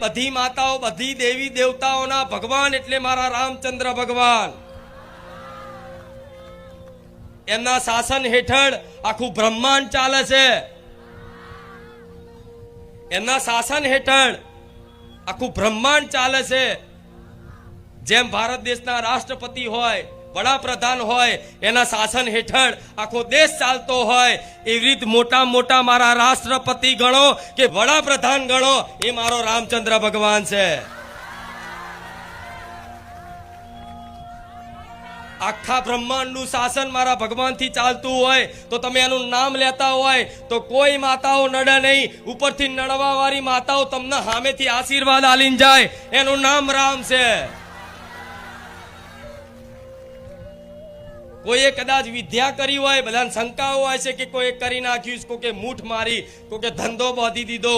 બધી માતાઓ બધી દેવી દેવતાઓના ભગવાન એટલે મારા રામચંદ્ર ભગવાન. એમના શાસન હેઠળ આખું બ્રહ્માંડ ચાલે છે. એમના શાસન હેઠળ આખું બ્રહ્માંડ ચાલે છે. જેમ ભારત દેશના રાષ્ટ્રપતિ હોય, વડાપ્રધાન હોય, એના શાસન હેઠળ આખો દેશ ચાલતો હોય, એવી રીતે મોટા મોટા મારા રાષ્ટ્રપતિ ગણો કે વડાપ્રધાન ગણો, એ મારો રામચંદ્ર ભગવાન છે. આખા બ્રહ્માંડનું શાસન મારા ભગવાનથી ચાલતું હોય તો તમે એનું નામ લેતા હોય તો કોઈ માતાઓ નડે નહીં. ઉપરથી નડવા વાળી માતાઓ તમને સામેથી આશીર્વાદ આલીને જાય. એનું નામ રામ છે. કોઈએ કદાચ વિદ્યા કરી હોય, બધાને શંકાઓ હોય છે કે કોઈ કરી નાખ્યું, કોકે મૂઠ મારી, કોકે ધંધો બાંધી દીધો,